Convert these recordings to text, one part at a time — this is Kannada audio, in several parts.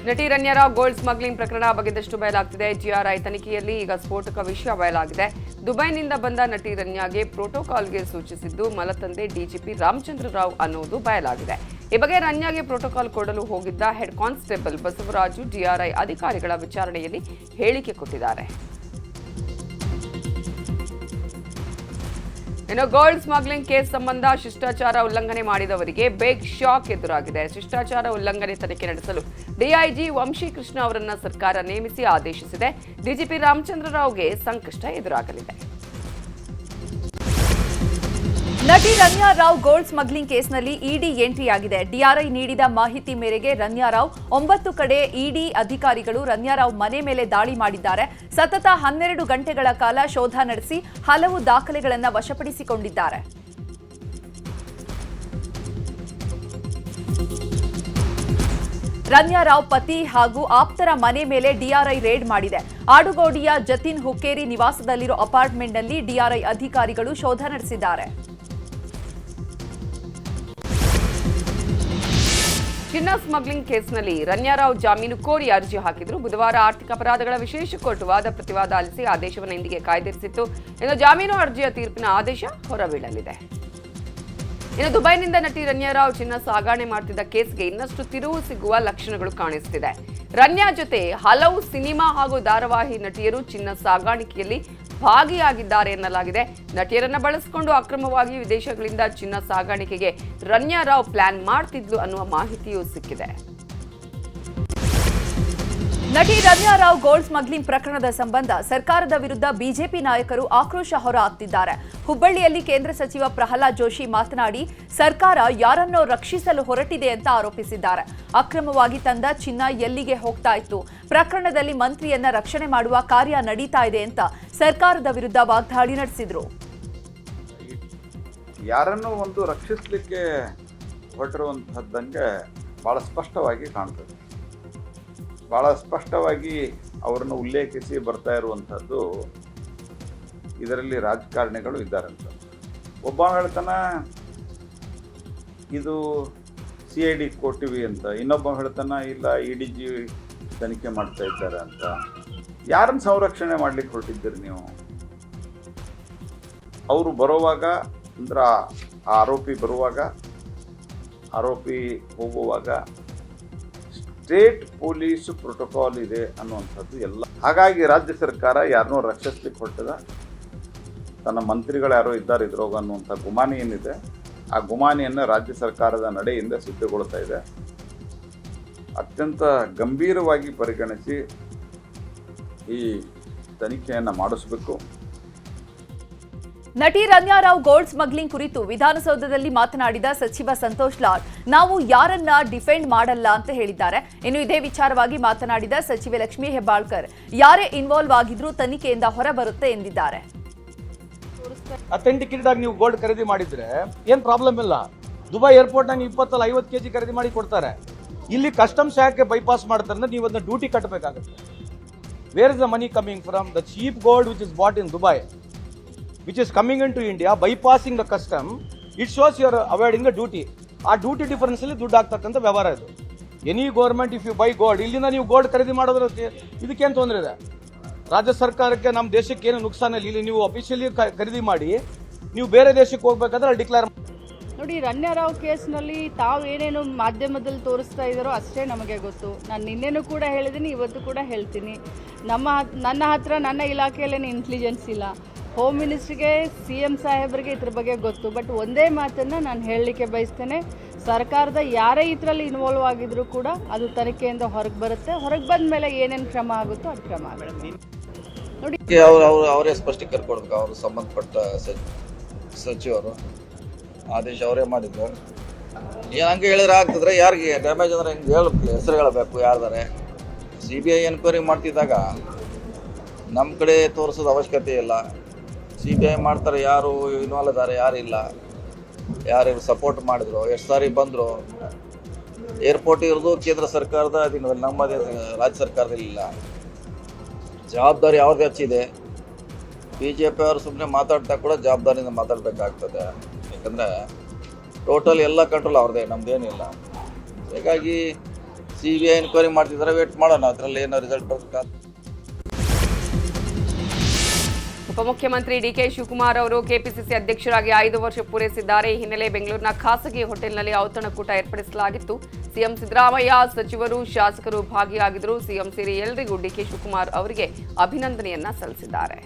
ನಟಿ ರಣ್ಯಾರಾವ್ ಗೋಲ್ಡ್ ಸ್ಮಗ್ಲಿಂಗ್ ಪ್ರಕರಣ ಬಗೆದಷ್ಟು ಬಯಲಾಗ್ತಿದೆ. ಜಿಆರ್ಐ ತನಿಖೆಯಲ್ಲಿ ಈಗ ಸ್ಫೋಟಕ ವಿಷಯ ಬಯಲಾಗಿದೆ. ದುಬೈನಿಂದ ಬಂದ ನಟಿ ರಣ್ಯಾಗೆ ಪ್ರೋಟೋಕಾಲ್ಗೆ ಸೂಚಿಸಿದ್ದು ಮಲತಂದೆ ಡಿಜಿಪಿ ರಾಮಚಂದ್ರ ರಾವ್ ಅನ್ನೋದು ಬಯಲಾಗಿದೆ. ಈ ಬಗ್ಗೆ ರಣ್ಯಾಗೆ ಪ್ರೋಟೋಕಾಲ್ ಕೊಡಲು ಹೋಗಿದ್ದ ಹೆಡ್ ಕಾನ್ಸ್ಟೇಬಲ್ ಬಸವರಾಜು ಡಿಆರ್ಐ ಅಧಿಕಾರಿಗಳ ವಿಚಾರಣೆಯಲ್ಲಿ ಹೇಳಿಕೆ ಕೊಟ್ಟಿದ್ದಾರೆ. ಇನ್ನು ಗೋಲ್ಡ್ ಸ್ಮಗ್ಲಿಂಗ್ ಕೇಸ್ ಸಂಬಂಧ ಶಿಷ್ಟಾಚಾರ ಉಲ್ಲಂಘನೆ ಮಾಡಿದವರಿಗೆ ಬಿಗ್ ಶಾಕ್ ಎದುರಾಗಿದೆ. ಶಿಷ್ಟಾಚಾರ ಉಲ್ಲಂಘನೆ ತನಿಖೆ ನಡೆಸಲು ಡಿಐಜಿ ವಂಶೀಕೃಷ್ಣ ಅವರನ್ನ ಸರ್ಕಾರ ನೇಮಿಸಿ ಆದೇಶಿಸಿದೆ. ಡಿಜಿಪಿ ರಾಮಚಂದ್ರ ರಾವ್ಗೆ ಸಂಕಷ್ಟ ಎದುರಾಗಲಿದೆ. ನಟಿ ರಣ್ಯಾರಾವ್ ಗೋಲ್ಡ್ ಸ್ಮಗ್ಲಿಂಗ್ ಕೇಸ್ನಲ್ಲಿ ಇಡಿ ಎಂಟ್ರಿಯಾಗಿದೆ. ಡಿಆರ್ಐ ನೀಡಿದ ಮಾಹಿತಿ ಮೇರೆಗೆ ರಣ್ಯಾರಾವ್ 9 ಕಡೆ ಇಡಿ ಅಧಿಕಾರಿಗಳು ರಣ್ಯಾರಾವ್ ಮನೆ ಮೇಲೆ ದಾಳಿ ಮಾಡಿದ್ದಾರೆ. ಸತತ 12 ಗಂಟೆಗಳ ಕಾಲ ಶೋಧ ನಡೆಸಿ ಹಲವು ದಾಖಲೆಗಳನ್ನು ವಶಪಡಿಸಿಕೊಂಡಿದ್ದಾರೆ. ರಣ್ಯಾರಾವ್ ಪತಿ ಹಾಗೂ ಆಪ್ತರ ಮನೆ ಮೇಲೆ ಡಿಆರ್ಐ ರೇಡ್ ಮಾಡಿದೆ. ಆಡುಗೋಡಿಯ ಜತಿನ್ ಹುಕ್ಕೇರಿ ನಿವಾಸದಲ್ಲಿರೋ ಅಪಾರ್ಟ್ಮೆಂಟ್ನಲ್ಲಿ ಡಿಆರ್ಐ ಅಧಿಕಾರಿಗಳು ಶೋಧ ನಡೆಸಿದ್ದಾರೆ. ಚಿನ್ನ ಸ್ಮಗ್ಲಿಂಗ್ ಕೇಸ್ನಲ್ಲಿ ರಣ್ಯಾರಾವ್ ಜಾಮೀನು ಕೋರಿ ಅರ್ಜಿ ಹಾಕಿದ್ರು. ಬುಧವಾರ ಆರ್ಥಿಕ ಅಪರಾಧಗಳ ವಿಶೇಷ ಕೋರ್ಟ್ ವಾದ ಪ್ರತಿವಾದ ಆಲಿಸಿ ಆದೇಶವನ್ನು ಇಂದಿಗೆ ಕಾಯ್ದಿರಿಸಿತ್ತು. ಇನ್ನು ಜಾಮೀನು ಅರ್ಜಿಯ ತೀರ್ಪಿನ ಆದೇಶ ಹೊರಬೀಳಲಿದೆ. ಇನ್ನು ದುಬೈನಿಂದ ನಟಿ ರಣ್ಯಾರಾವ್ ಚಿನ್ನ ಸಾಗಣೆ ಮಾಡುತ್ತಿದ್ದ ಕೇಸ್ಗೆ ಇನ್ನಷ್ಟು ತಿರುವು ಸಿಗುವ ಲಕ್ಷಣಗಳು ಕಾಣಿಸುತ್ತಿದೆ. ರಣ್ಯಾ ಜೊತೆ ಹಲವು ಸಿನಿಮಾ ಹಾಗೂ ಧಾರಾವಾಹಿ ನಟಿಯರು ಚಿನ್ನ ಸಾಗಾಣಿಕೆಯಲ್ಲಿ ಭಾಗಿಯಾಗಿದ್ದಾರೆ ಎನ್ನಲಾಗಿದೆ. ನಟಿಯರನ್ನ ಬಳಸಿಕೊಂಡು ಅಕ್ರಮವಾಗಿ ವಿದೇಶಗಳಿಂದ ಚಿನ್ನ ಸಾಗಾಣಿಕೆಗೆ ರಣ್ಯಾರಾವ್ ಪ್ಲಾನ್ ಮಾಡ್ತಿದ್ಲು ಅನ್ನುವ ಮಾಹಿತಿಯೂ ಸಿಕ್ಕಿದೆ. ನಟಿ ರಣ್ಯಾರಾವ್ ಗೋಲ್ಡ್ ಸ್ಮಗ್ಲಿಂಗ್ ಪ್ರಕರಣದ ಸಂಬಂಧ ಸರ್ಕಾರದ ವಿರುದ್ಧ ಬಿಜೆಪಿ ನಾಯಕರು ಆಕ್ರೋಶ ಹೊರಹಾಕ್ತಿದ್ದಾರೆ. ಹುಬ್ಬಳ್ಳಿಯಲ್ಲಿ ಕೇಂದ್ರ ಸಚಿವ ಪ್ರಹ್ಲಾದ್ ಜೋಶಿ ಮಾತನಾಡಿ ಸರ್ಕಾರ ಯಾರನ್ನೋ ರಕ್ಷಿಸಲು ಹೊರಟಿದೆ ಅಂತ ಆರೋಪಿಸಿದ್ದಾರೆ. ಅಕ್ರಮವಾಗಿ ತಂದ ಚಿನ್ನ ಎಲ್ಲಿಗೆ ಹೋಗ್ತಾ ಇತ್ತು, ಪ್ರಕರಣದಲ್ಲಿ ಮಂತ್ರಿಯನ್ನ ರಕ್ಷಣೆ ಮಾಡುವ ಕಾರ್ಯ ನಡೀತಾ ಇದೆ ಅಂತ ಸರ್ಕಾರದ ವಿರುದ್ಧ ವಾಗ್ದಾಳಿ ನಡೆಸಿದ್ರು. ಯಾರನ್ನೂ ಒಂದು ರಕ್ಷಿಸಲಿಕ್ಕೆ ಹೊರಟಿರುವಂತಹದ್ದಂಗೆ ಬಹಳ ಸ್ಪಷ್ಟವಾಗಿ ಕಾಣ್ತದೆ. ಭಾಳ ಸ್ಪಷ್ಟವಾಗಿ ಅವರನ್ನು ಉಲ್ಲೇಖಿಸಿ ಬರ್ತಾ ಇರುವಂಥದ್ದು ಇದರಲ್ಲಿ ರಾಜಕಾರಣಿಗಳು ಇದ್ದಾರಂತ. ಒಬ್ಬ ಹೇಳ್ತಾನೆ ಇದು CID ಕೊಟ್ಟಿವಿ ಅಂತ, ಇನ್ನೊಬ್ಬ ಹೇಳ್ತಾನೆ ಇಲ್ಲ EDG ತನಿಖೆ ಮಾಡ್ತಾ ಇದ್ದಾರೆ ಅಂತ. ಯಾರನ್ನು ಸಂರಕ್ಷಣೆ ಮಾಡ್ಲಿಕ್ಕೆ ಹೊರಟಿದ್ದೀರಿ ನೀವು? ಅವರು ಬರುವಾಗ ಅಂದ್ರೆ ಆರೋಪಿ ಬರುವಾಗ, ಆರೋಪಿ ಹೋಗುವಾಗ ಸ್ಟೇಟ್ ಪೊಲೀಸ್ ಪ್ರೋಟೋಕಾಲ್ ಇದೆ ಅನ್ನುವಂಥದ್ದು ಎಲ್ಲ. ಹಾಗಾಗಿ ರಾಜ್ಯ ಸರ್ಕಾರ ಯಾರನ್ನೋ ರಕ್ಷಿಸ್ಲಿಕ್ಕೆ ಹೊರಟದ, ತನ್ನ ಮಂತ್ರಿಗಳು ಯಾರೋ ಇದ್ದಾರೆ ಇದ್ರೋಗ ಅನ್ನುವಂಥ ಗುಮಾನಿ ಏನಿದೆ, ಆ ಗುಮಾನಿಯನ್ನು ರಾಜ್ಯ ಸರ್ಕಾರದ ನಡೆಯಿಂದ ಸಿದ್ಧಗೊಳ್ತಾ ಇದೆ. ಅತ್ಯಂತ ಗಂಭೀರವಾಗಿ ಪರಿಗಣಿಸಿ ಈ ತನಿಖೆಯನ್ನು ಮಾಡಿಸಬೇಕು. ನಟಿ ರಣ್ಯಾರಾವ್ ಗೋಲ್ಡ್ ಸ್ಮಗ್ಲಿಂಗ್ ಕುರಿತು ವಿಧಾನಸೌಧದಲ್ಲಿ ಮಾತನಾಡಿದ ಸಚಿವ ಸಂತೋಷ್ ಲಾಡ್ ನಾವು ಯಾರನ್ನ ಡಿಫೆಂಡ್ ಮಾಡಲ್ಲ ಅಂತ ಹೇಳಿದ್ದಾರೆ. ಇನ್ನು ಇದೇ ವಿಚಾರವಾಗಿ ಮಾತನಾಡಿದ ಸಚಿವೆ ಲಕ್ಷ್ಮೀ ಹೆಬ್ಬಾಳ್ಕರ್ ಯಾರೇ ಇನ್ವಾಲ್ವ್ ಆಗಿದ್ರೂ ತನಿಖೆಯಿಂದ ಹೊರಬರುತ್ತೆ ಎಂದಿದ್ದಾರೆ. ಅಥೆಂಟಿಕೇಟೆಡ್ ಆಗಿ ನೀವು ಗೋಲ್ಡ್ ಖರೀದಿ ಮಾಡಿದ್ರೆ ಏನ್ ಪ್ರಾಬ್ಲಮ್ ಇಲ್ಲ. ದುಬೈ ಏರ್ಪೋರ್ಟ್ ನಾಗ 20-50 kg ಖರೀದಿ ಮಾಡಿ ಕೊಡ್ತಾರೆ. ಇಲ್ಲಿ ಕಸ್ಟಮ್ಸ್ ಯಾಕೆ ಬೈಪಾಸ್ ಮಾಡ್ತಾರೆ, ನೀವು ಅದನ್ನ ಡ್ಯೂಟಿ ಕಟ್ಟಬೇಕಾಗುತ್ತೆ. Where is the money coming from? The cheap gold which is bought in Dubai, which is coming into India, bypassing the custom, it shows you are avoiding the duty. ಆ ಡ್ಯೂಟಿ ಡಿಫರೆನ್ಸ್ ಅಲ್ಲಿ ದುಡ್ಡು ಆಗ್ತಕ್ಕಂಥ ವ್ಯವಹಾರ ಇದು. Any government if you buy gold, ಇಲ್ಲಿಂದ ನೀವು ಗೋಲ್ಡ್ ಖರೀದಿ ಮಾಡೋದ್ರ ಇದಕ್ಕೇನು ತೊಂದರೆ ಇದೆ? ರಾಜ್ಯ ಸರ್ಕಾರಕ್ಕೆ ನಮ್ಮ ದೇಶಕ್ಕೆ ಏನು ನುಕ್ಸಾನ ಇಲ್ಲ. ಇಲ್ಲಿ ನೀವು ಅಫಿಷಿಯಲಿ ಖರೀದಿ ಮಾಡಿ ನೀವು ಬೇರೆ ದೇಶಕ್ಕೆ ಹೋಗ್ಬೇಕಾದ್ರೆ ಡಿಕ್ಲೇರ್ ನೋಡಿ. ರಣ್ಯಾರಾವ್ ಕೇಸ್ನಲ್ಲಿ ತಾವು ಏನೇನು ಮಾಧ್ಯಮದಲ್ಲಿ ತೋರಿಸ್ತಾ ಇದ್ದಾರೋ ಅಷ್ಟೇ ನಮಗೆ ಗೊತ್ತು. ನಾನು ನಿನ್ನೆನೂ ಕೂಡ ಹೇಳಿದ್ದೀನಿ, ಇವತ್ತು ಕೂಡ ಹೇಳ್ತೀನಿ. ನನ್ನ ಹತ್ರ ನನ್ನ ಇಲಾಖೆಯಲ್ಲೇನು ಇಂಟೆಲಿಜೆನ್ಸ್ ಇಲ್ಲ. ಹೋಮ್ ಮಿನಿಸ್ಟ್ರಿಗೆ CM ಸಾಹೇಬರಿಗೆ ಇದ್ರ ಬಗ್ಗೆ ಗೊತ್ತು. ಬಟ್ ಒಂದೇ ಮಾತನ್ನು ನಾನು ಹೇಳಲಿಕ್ಕೆ ಬಯಸ್ತೇನೆ, ಸರ್ಕಾರದ ಯಾರೇ ಇದರಲ್ಲಿ ಇನ್ವಾಲ್ವ್ ಆಗಿದ್ರು ಕೂಡ ಅದು ತನಿಖೆಯಿಂದ ಹೊರಗೆ ಬರುತ್ತೆ. ಹೊರಗೆ ಬಂದ ಮೇಲೆ ಏನೇನು ಕ್ರಮ ಆಗುತ್ತೋ ಅದು ಕ್ರಮ ಆಗುತ್ತೆ. ನೋಡಿ, ಅವರೇ ಸ್ಪಷ್ಟೀಕರಣ ಕೊಡಬೇಕು. ಅವರು ಸಂಬಂಧಪಟ್ಟ ಸಚಿವರು ಆದೇಶ ಅವರೇ ಮಾಡಿದ್ರು. ಏನು ಹಂಗೆ ಹೇಳಿದ್ರೆ ಆಗ್ತದ್ರೆ ಯಾರಿಗೆ ಡ್ಯಾಮೇಜ್ ಅಂದ್ರೆ ಹಿಂಗೆ ಹೇಳಬೇಕು, ಹೆಸರು ಹೇಳಬೇಕು ಯಾರ್ದಾರೆ. CBI ಎನ್ಕ್ವೈರಿ ಮಾಡ್ತಿದ್ದಾಗ ನಮ್ಮ ಕಡೆ ತೋರಿಸೋದು ಅವಶ್ಯಕತೆ ಇಲ್ಲ. CBI ಮಾಡ್ತಾರೆ, ಯಾರು ಇನ್ವಾಲ್ವ್ ಇದ್ದಾರೆ ಯಾರಿಲ್ಲ, ಯಾರು ಸಪೋರ್ಟ್ ಮಾಡಿದ್ರು, ಎಷ್ಟು ಸಾರಿ ಬಂದರು. ಏರ್ಪೋರ್ಟ್ ಇರೋದು ಕೇಂದ್ರ ಸರ್ಕಾರದ ಅಧೀನದಲ್ಲಿ, ನಮ್ಮದೇ ರಾಜ್ಯ ಸರ್ಕಾರದಲ್ಲಿ ಇಲ್ಲ. ಜವಾಬ್ದಾರಿ ಅವ್ರದ್ದು ಹೆಚ್ಚಿದೆ. BJP ಅವರು ಸುಮ್ಮನೆ ಮಾತಾಡ್ತಾ ಕೂಡ ಜವಾಬ್ದಾರಿಯಿಂದ ಮಾತಾಡಬೇಕಾಗ್ತದೆ. ಯಾಕಂದರೆ ಟೋಟಲ್ ಎಲ್ಲ ಕಂಟ್ರೋಲ್ ಅವ್ರದ್ದೇ, ನಮ್ಮದೇನಿಲ್ಲ. ಹೀಗಾಗಿ CBI ಎನ್ಕ್ವೈರಿ ಮಾಡ್ತಿದ್ದಾರೆ, ವೇಟ್ ಮಾಡೋಣ, ಅದರಲ್ಲಿ ಏನೋ ರಿಸಲ್ಟ್ ಬರಬೇಕಾದ. ಉಪಮುಖ್ಯಮಂತ್ರಿ ಡಿಕೆ ಶಿವಕುಮಾರ್ ಅವರು ಕೆಪಿಸಿಸಿ ಅಧ್ಯಕ್ಷರಾಗಿ 5 ವರ್ಷ ಪೂರೈಸಿದ್ದಾರೆ. ಈ ಹಿನ್ನೆಲೆ ಬೆಂಗಳೂರಿನ ಖಾಸಗಿ ಹೋಟೆಲ್ನಲ್ಲಿ ಔತಣಕೂಟ ಏರ್ಪಡಿಸಲಾಗಿತ್ತು. ಸಿಎಂ ಸಿದ್ದರಾಮಯ್ಯ, ಸಚಿವರು, ಶಾಸಕರು ಭಾಗಿಯಾಗಿದ್ದರು. ಸಿಎಂ ಸೇರಿ ಎಲ್ಲರಿಗೂ ಡಿಕೆ ಶಿವಕುಮಾರ್ ಅವರಿಗೆ ಅಭಿನಂದನೆಯನ್ನ ಸಲ್ಲಿಸಿದ್ದಾರೆ.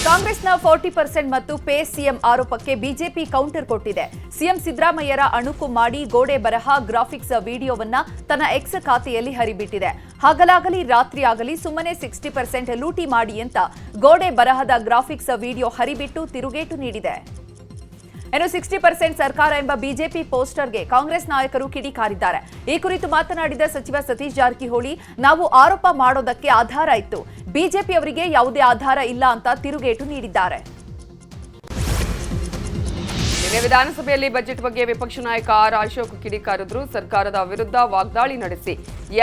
ಕಾಂಗ್ರೆಸ್ನ 40% ಮತ್ತು ಪೇ ಸಿಎಂ ಆರೋಪಕ್ಕೆ ಬಿಜೆಪಿ ಕೌಂಟರ್ ಕೊಟ್ಟಿದೆ. ಸಿಎಂ ಸಿದ್ದರಾಮಯ್ಯರ ಅಣುಕು ಮಾಡಿ ಗೋಡೆ ಬರಹ ಗ್ರಾಫಿಕ್ಸ್ ವಿಡಿಯೋವನ್ನ ತನ್ನ ಎಕ್ಸ್ ಖಾತೆಯಲ್ಲಿ ಹರಿಬಿಟ್ಟಿದೆ. ಹಗಲಾಗಲಿ ರಾತ್ರಿ ಆಗಲಿ ಸುಮ್ಮನೆ 60% ಲೂಟಿ ಮಾಡಿ ಅಂತ ಗೋಡೆ ಬರಹದ ಗ್ರಾಫಿಕ್ಸ್ ವಿಡಿಯೋ ಹರಿಬಿಟ್ಟು ತಿರುಗೇಟು ನೀಡಿದೆ. ಇನ್ನು 60% ಸರ್ಕಾರ ಎಂಬ ಬಿಜೆಪಿ ಪೋಸ್ಟರ್ಗೆ ಕಾಂಗ್ರೆಸ್ ನಾಯಕರು ಕಿಡಿಕಾರಿದ್ದಾರೆ. ಈ ಕುರಿತು ಮಾತನಾಡಿದ ಸಚಿವ ಸತೀಶ್ ಜಾರಕಿಹೊಳಿ, ನಾವು ಆರೋಪ ಮಾಡೋದಕ್ಕೆ ಆಧಾರ ಇತ್ತು, ಬಿಜೆಪಿ ಅವರಿಗೆ ಯಾವುದೇ ಆಧಾರ ಇಲ್ಲ ಅಂತ ತಿರುಗೇಟು ನೀಡಿದ್ದಾರೆ. ನಿನ್ನೆ ವಿಧಾನಸಭೆಯಲ್ಲಿ ಬಜೆಟ್ ಬಗ್ಗೆ ವಿಪಕ್ಷ ನಾಯಕ ಆರ್ ಅಶೋಕ್ ಕಿಡಿಕಾರಿದ್ರು. ಸರ್ಕಾರದ ವಿರುದ್ಧ ವಾಗ್ದಾಳಿ ನಡೆಸಿ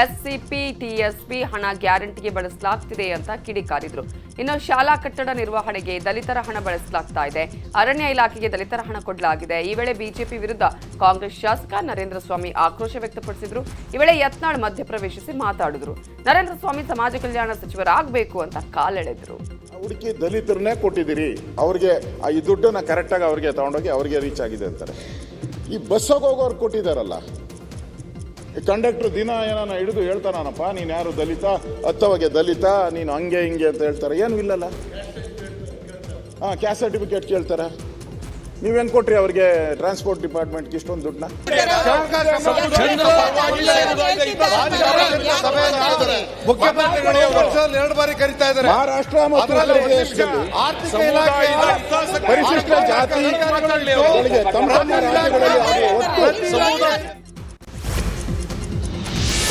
ಎಸ್ಸಿಪಿ, ಟಿಎಸ್ಪಿ ಹಣ ಗ್ಯಾರಂಟಿಗೆ ಬಳಸಲಾಗ್ತಿದೆ ಅಂತ ಕಿಡಿಕಾರಿದ್ರು. ಇನ್ನು ಶಾಲಾ ಕಟ್ಟಡ ನಿರ್ವಹಣೆಗೆ ದಲಿತರ ಹಣ ಬಳಸಲಾಗ್ತಾ ಇದೆ, ಅರಣ್ಯ ಇಲಾಖೆಗೆ ದಲಿತರ ಹಣ ಕೊಡಲಾಗಿದೆ. ಈ ವೇಳೆ ಬಿಜೆಪಿ ವಿರುದ್ಧ ಕಾಂಗ್ರೆಸ್ ಶಾಸಕ ನರೇಂದ್ರ ಸ್ವಾಮಿ ಆಕ್ರೋಶ ವ್ಯಕ್ತಪಡಿಸಿದ್ರು. ಈ ವೇಳೆ ಯತ್ನಾಳ್ ಮಧ್ಯಪ್ರವೇಶಿಸಿ ಮಾತಾಡಿದ್ರು. ನರೇಂದ್ರ ಸ್ವಾಮಿ ಸಮಾಜ ಕಲ್ಯಾಣ ಸಚಿವರಾಗಬೇಕು ಅಂತ ಕಾಲೆಳೆದ್ರು. ಹುಡುಕಿ ದಲಿತರನ್ನೇ ಕೊಟ್ಟಿದ್ದೀರಿ, ಅವ್ರಿಗೆ ಈ ದುಡ್ಡನ್ನ ಕರೆಕ್ಟಾಗಿ ಅವ್ರಿಗೆ ತಗೊಂಡೋಗಿ ಅವ್ರಿಗೆ ರೀಚ್ ಆಗಿದೆ ಅಂತಾರೆ. ಈ ಬಸ್ಸಾಗ ಹೋಗೋರು ಕೊಟ್ಟಿದ್ದಾರಲ್ಲ, ಕಂಡಕ್ಟರ್ ದಿನ ಏನಾನ ಹಿಡಿದು ಹೇಳ್ತಾನಪ್ಪ, ನೀನು ಯಾರು ದಲಿತ, ಹತ್ತವಗೆ ದಲಿತ, ನೀನು ಹಂಗೆ ಹಿಂಗೆ ಅಂತ ಹೇಳ್ತಾರೆ. ಏನು ಇಲ್ಲಲ್ಲ, ಕ್ಯಾಸ್ಟ್ ಸರ್ಟಿಫಿಕೇಟ್ ಕೇಳ್ತಾರೆ. ನೀವೇನು ಕೊಟ್ರಿ ಅವ್ರಿಗೆ ಟ್ರಾನ್ಸ್ಪೋರ್ಟ್ ಡಿಪಾರ್ಟ್ಮೆಂಟ್ಗೆ ಇಷ್ಟೊಂದು ದುಡ್ಡನ್ನ? ಮುಖ್ಯಮಂತ್ರಿಗಳು ವರ್ಷದಲ್ಲಿ 2 ಬಾರಿ ಕರೀತಾ ಇದ್ದಾರೆ. ಮಹಾರಾಷ್ಟ್ರ ಮತ್ತು ಉತ್ತರ ಪ್ರದೇಶದಲ್ಲಿ ಪರಿಶಿಷ್ಟ ಜಾತಿಗಳಿಗೆ ತಮ್ಮ ರಾಜ್ಯಗಳಲ್ಲಿ ಒತ್ತು.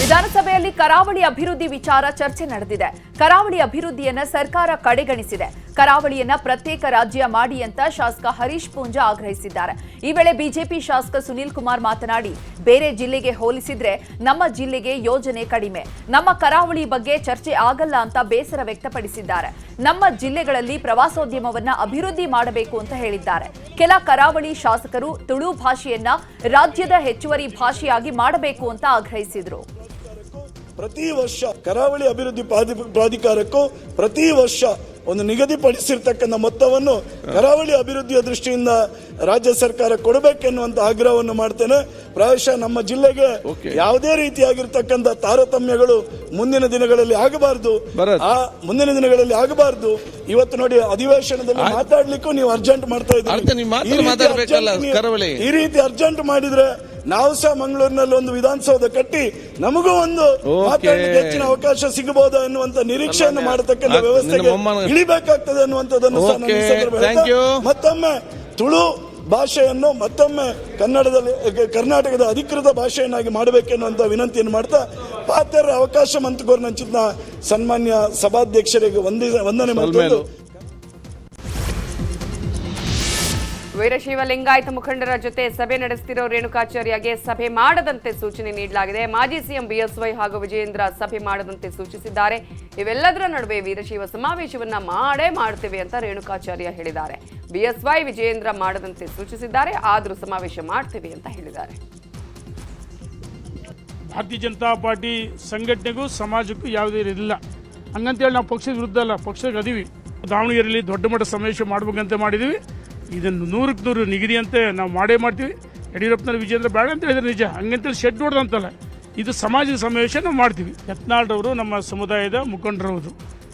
ವಿಧಾನಸಭೆಯಲ್ಲಿ ಕರಾವಳಿ ಅಭಿವೃದ್ಧಿ ವಿಚಾರ ಚರ್ಚೆ ನಡೆದಿದೆ. ಕರಾವಳಿ ಅಭಿವೃದ್ಧಿಯನ್ನ ಸರ್ಕಾರ ಕಡೆಗಣಿಸಿದೆ. ಕರಾವಳಿಯನ್ನ ಪ್ರತ್ಯೇಕ ರಾಜ್ಯ ಮಾಡಿ ಅಂತ ಶಾಸಕ ಹರೀಶ್ ಪೂಂಜಾ ಆಗ್ರಹಿಸಿದ್ದಾರೆ. ಈ ವೇಳೆ ಬಿಜೆಪಿ ಶಾಸಕ ಸುನೀಲ್ ಕುಮಾರ್ ಮಾತನಾಡಿ, ಬೇರೆ ಜಿಲ್ಲೆಗೆ ಹೋಲಿಸಿದ್ರೆ ನಮ್ಮ ಜಿಲ್ಲೆಗೆ ಯೋಜನೆ ಕಡಿಮೆ, ನಮ್ಮ ಕರಾವಳಿ ಬಗ್ಗೆ ಚರ್ಚೆ ಆಗಲ್ಲ ಅಂತ ಬೇಸರ ವ್ಯಕ್ತಪಡಿಸಿದ್ದಾರೆ. ನಮ್ಮ ಜಿಲ್ಲೆಗಳಲ್ಲಿ ಪ್ರವಾಸೋದ್ಯಮವನ್ನ ಅಭಿವೃದ್ಧಿ ಮಾಡಬೇಕು ಅಂತ ಹೇಳಿದ್ದಾರೆ. ಕೆಲ ಕರಾವಳಿ ಶಾಸಕರು ತುಳು ಭಾಷೆಯನ್ನ ರಾಜ್ಯದ ಹೆಚ್ಚುವರಿ ಭಾಷೆಯಾಗಿ ಮಾಡಬೇಕು ಅಂತ ಆಗ್ರಹಿಸಿದರು. ಪ್ರತಿ ವರ್ಷ ಕರಾವಳಿ ಅಭಿವೃದ್ಧಿ ಪ್ರಾಧಿಕಾರಕ್ಕೂ ಪ್ರತಿ ವರ್ಷ ಒಂದು ನಿಗದಿಪಡಿಸಿರ್ತಕ್ಕಂಥ ಮೊತ್ತವನ್ನು ಕರಾವಳಿ ಅಭಿವೃದ್ಧಿಯ ದೃಷ್ಟಿಯಿಂದ ರಾಜ್ಯ ಸರ್ಕಾರ ಕೊಡಬೇಕೆನ್ನುವಂತ ಆಗ್ರಹವನ್ನು ಮಾಡ್ತೇನೆ. ಪ್ರಾಯಶಃ ನಮ್ಮ ಜಿಲ್ಲೆಗೆ ಯಾವುದೇ ರೀತಿಯಾಗಿರ್ತಕ್ಕಂಥ ತಾರತಮ್ಯಗಳು ಮುಂದಿನ ದಿನಗಳಲ್ಲಿ ಆಗಬಾರದು. ಇವತ್ತು ನೋಡಿ, ಅಧಿವೇಶನದಲ್ಲಿ ಮಾತಾಡ್ಲಿಕ್ಕೂ ನೀವು ಅರ್ಜೆಂಟ್ ಮಾಡ್ತಾ ಇದ್ದೀರಿ. ಈ ರೀತಿ ಅರ್ಜೆಂಟ್ ಮಾಡಿದ್ರೆ ನಾವು ಸಹ ಮಂಗಳೂರಿನಲ್ಲಿ ಒಂದು ವಿಧಾನಸೌಧ ಕಟ್ಟಿ ನಮಗೂ ಒಂದು ಮಾತಾಡಲಿಕ್ಕೆ ಹೆಚ್ಚಿನ ಅವಕಾಶ ಸಿಗಬಹುದಾ ಎನ್ನುವಂತ ನಿರೀಕ್ಷೆಯನ್ನು ಮಾಡತಕ್ಕಂಥ ವ್ಯವಸ್ಥೆಗೆ ಇಳಿಬೇಕಾಗ್ತದೆ ಅನ್ನುವಂಥದ್ದನ್ನು ಮತ್ತೊಮ್ಮೆ ತುಳು ಭಾಷೆಯನ್ನು ಮತ್ತೊಮ್ಮೆ ಕರ್ನಾಟಕದ ಅಧಿಕೃತ ಭಾಷೆಯನ್ನಾಗಿ ಮಾಡಬೇಕೆನ್ನುವಂತ ವಿನಂತಿಯನ್ನು ಮಾಡ್ತಾ ಪಾತ್ರ ಅವಕಾಶ ಮಂತ್ರಿಗೋರ್ನಂಚಿನ ಸನ್ಮಾನ್ಯ ಸಭಾಧ್ಯಕ್ಷರಿಗೆ ವಂದನೆ ಮಾಡ್ತಾ ವೀರಶೈವ ಲಿಂಗಾಯತ ಮುಖಂಡರ ಜೊತೆ ಸಭೆ ನಡೆಸುತ್ತಿರೋ ರೇಣುಕಾಚಾರ್ಯಗೆ ಸಭೆ ಮಾಡದಂತೆ ಸೂಚನೆ ನೀಡಲಾಗಿದೆ. ಮಾಜಿ ಸಿಎಂ ಬಿಎಸ್ವೈ ಹಾಗೂ ವಿಜಯೇಂದ್ರ ಸಭೆ ಮಾಡದಂತೆ ಸೂಚಿಸಿದ್ದಾರೆ. ಇವೆಲ್ಲದರ ನಡುವೆ ವೀರಶೈವ ಸಮಾವೇಶವನ್ನ ಮಾಡ್ತೇವೆ ಅಂತ ರೇಣುಕಾಚಾರ್ಯ ಹೇಳಿದ್ದಾರೆ. ಬಿಎಸ್ವೈ, ವಿಜಯೇಂದ್ರ ಮಾಡದಂತೆ ಸೂಚಿಸಿದ್ದಾರೆ, ಆದರೂ ಸಮಾವೇಶ ಮಾಡ್ತೇವೆ ಅಂತ ಹೇಳಿದ್ದಾರೆ. ಭಾರತೀಯ ಜನತಾ ಪಾರ್ಟಿ ಸಂಘಟನೆಗೂ ಸಮಾಜಕ್ಕೂ ಯಾವುದೇ ಇಲ್ಲ, ಹಂಗಂತೇಳಿ ನಾವು ಪಕ್ಷದ ವಿರುದ್ಧ ಅಲ್ಲ, ಪಕ್ಷಕ್ಕೆ ಅದೀವಿ. ದಾವಣಗೆರೆಯಲ್ಲಿ ದೊಡ್ಡ ಮಟ್ಟ ಸಮಾವೇಶ ಮಾಡ್ಬೇಕಂತ ಮಾಡಿದ್ದೀವಿ. ಇದನ್ನು 100ಕ್ಕೆ 100 ನಿಗದಿಯಂತೆ ನಾವು ಮಾಡ್ತೀವಿ. ಯಡಿಯೂರಪ್ಪನವ್ರು ವಿಜೇಂದ್ರ ಬೇಡ ಅಂತ ಹೇಳಿದ್ರೆ ನಿಜ, ಹಂಗಂತೇಳಿ ಶೆಡ್ ಹೊಡೆದಂತಲ್ಲ, ಇದು ಸಮಾಜದ ಸಮಾವೇಶ ನಾವು ಮಾಡ್ತೀವಿ. ಯತ್ನಾಳ್ ನಮ್ಮ ಸಮುದಾಯದ ಮುಖಂಡರವರು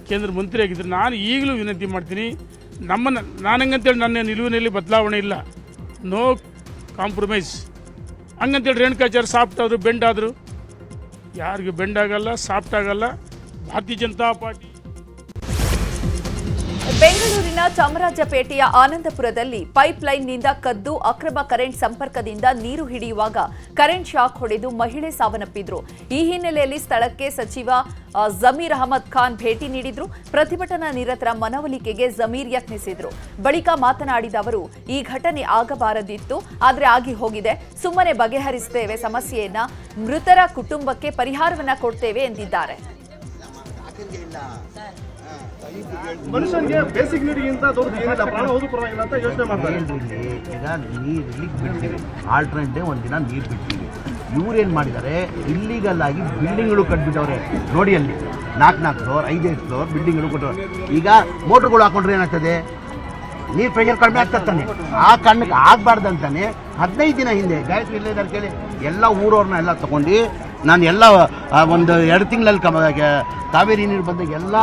ಕೇಂದ್ರ ಮಂತ್ರಿ ಆಗಿದ್ರು. ನಾನು ಈಗಲೂ ವಿನಂತಿ ಮಾಡ್ತೀನಿ, ನಾನು ಹಂಗಂತೇಳಿ ನನ್ನ ನಿಲುವಿನಲ್ಲಿ ಬದಲಾವಣೆ ಇಲ್ಲ, ನೋ ಕಾಂಪ್ರಮೈಸ್. ಹಂಗಂತೇಳಿ ರೇಣುಕಾಚಾರ್ಯ ಸಾಫ್ಟ್ ಆದರು, ಬೆಂಡ್ ಆದರು, ಯಾರಿಗೂ ಬೆಂಡ್ ಆಗಲ್ಲ, ಸಾಫ್ಟ್ ಆಗಲ್ಲ. ಭಾರತೀಯ ಜನತಾ ಪಾರ್ಟಿ ಬೆಂಗಳೂರಿನ ಚಾಮರಾಜಪೇಟೆಯ ಆನಂದಪುರದಲ್ಲಿ ಪೈಪ್ಲೈನ್ನಿಂದ ಕದ್ದು ಅಕ್ರಮ ಕರೆಂಟ್ ಸಂಪರ್ಕದಿಂದ ನೀರು ಹಿಡಿಯುವಾಗ ಕರೆಂಟ್ ಶಾಕ್ ಹೊಡೆದು ಮಹಿಳೆ ಸಾವನ್ನಪ್ಪಿದ್ರು. ಈ ಹಿನ್ನೆಲೆಯಲ್ಲಿ ಸ್ಥಳಕ್ಕೆ ಸಚಿವ ಜಮೀರ್ ಅಹಮದ್ ಖಾನ್ ಭೇಟಿ ನೀಡಿದ್ರು. ಪ್ರತಿಭಟನಾ ನಿರತರ ಮನವೊಲಿಕೆಗೆ ಜಮೀರ್ ಯತ್ನಿಸಿದ್ರು. ಬಳಿಕ ಮಾತನಾಡಿದ ಅವರು, ಈ ಘಟನೆ ಆಗಬಾರದಿತ್ತು, ಆದರೆ ಆಗಿ ಹೋಗಿದೆ, ಸುಮ್ಮನೆ ಬಗೆಹರಿಸುತ್ತೇವೆ ಸಮಸ್ಯೆಯನ್ನ, ಮೃತರ ಕುಟುಂಬಕ್ಕೆ ಪರಿಹಾರವನ್ನ ಕೊಡ್ತೇವೆ ಎಂದಿದ್ದಾರೆ. ಮನುಷ್ಯನಿಗೆ ಬೇಸಿಕ್ ನೀರಿಗಿಂತ ದೊಡ್ಡದು ಏನಿಲ್ಲ, ಪ್ರಾಣ ಹೋದ್ರು ಪರವಾಗಿಲ್ಲ ಅಂತ ಯೋಚನೆ ಮಾಡ್ತಾರೆ. ಈಗ ನೀರು ಇಲ್ಲಿಗೆ ಬಿಡ್ತೀವಿ, ಆಲ್ಟರ್ನೇಟ್ ಡೇ ಒಂದಿನ ನೀರು ಬಿಡ್ತೀವಿ. ಇವ್ರೇನು ಮಾಡಿದ್ದಾರೆ, ಇಲ್ಲಿಗಲ್ ಆಗಿ ಬಿಲ್ಡಿಂಗ್ಗಳು ಕಟ್ಬಿಟ್ಟವ್ರೆ. ನೋಡಿ ಅಲ್ಲಿ 4 ಫ್ಲೋರ್ 5 ಫ್ಲೋರ್ ಬಿಲ್ಡಿಂಗ್ಗಳು ಕೊಟ್ಟವ್ರೆ. ಈಗ ಮೋಟ್ರುಗಳು ಹಾಕೊಂಡ್ರೆ ಏನಾಗ್ತದೆ, ನೀರು ಪ್ರೆಷರ್ ಕಡಿಮೆ ಆಗ್ತದೆ ತಾನೆ. ಆ ಕಾರಣಕ್ಕೆ ಆಗಬಾರ್ದಂತಾನೆ 15 ದಿನ ಹಿಂದೆ ಗಾಯತ್ರಿ ಇಲ್ಲದಾರ ಕೇಳಿ ಎಲ್ಲ ಊರವ್ರನ್ನ ಎಲ್ಲ ತಗೊಂಡು ನಾನು ಎಲ್ಲ ಒಂದು 2 ತಿಂಗಳಲ್ಲಿ ಕಾವೇರಿ ನೀರು ಬಂದಾಗ ಎಲ್ಲ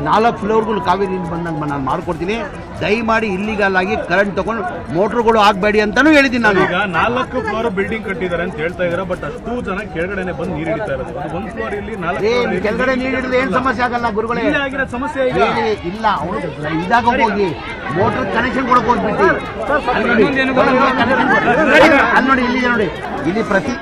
4 ಫ್ಲೋರ್ಗಳು ಕಾವೇರಿ ನೀರು ಬಂದಂಗೆ ನಾನು ಮಾಡ್ಕೊಡ್ತೀನಿ. ದಯಮಾಡಿ ಇಲ್ಲಿಗಲ್ ಆಗಿ ಕರೆಂಟ್ ತಗೊಂಡು ಮೋಟ್ರುಗಳು ಆಗಬೇಡಿ ಅಂತಾನೂ ಹೇಳಿದ್ದೀನಿ ನಾನು. ಈಗ 4 ಫ್ಲೋರ್ ಬಿಲ್ಡಿಂಗ್ ಕಟ್ಟಿದ್ದಾರೆ ಅಂತ ಹೇಳ್ತಾ ಇದ್ದಾರೆ, ಬಟ್ ಅಷ್ಟು ಜನ ಕೆಳಗಡೆ ಬಂದು ನೀರು ಹಿಡಿತಾ ಇರೋದು. 1 ಫ್ಲೋರ್ ಇಲ್ಲಿ 4 ಕೆಳಗಡೆ ನೀರು ಹಿಡಿದ್ರೆ ಏನು ಸಮಸ್ಯೆ ಆಗಲ್ಲ ಗುರುಗಳೇ. ಆಗಿರೋ ಸಮಸ್ಯೆ ಈಗ ಇಲ್ಲ, ಅವರು ಇದಾಗ ಹೋಗಿ ಮೋಟ್ರ್ ಕನೆಕ್ಷನ್ ಕೊಡಕ್ಕೆ ಹೋಗ್ಬಿಟ್ಟು ಅಲ್ಲಿ ನೋಡಿ, ಇಲ್ಲಿ ಪ್ರತಿ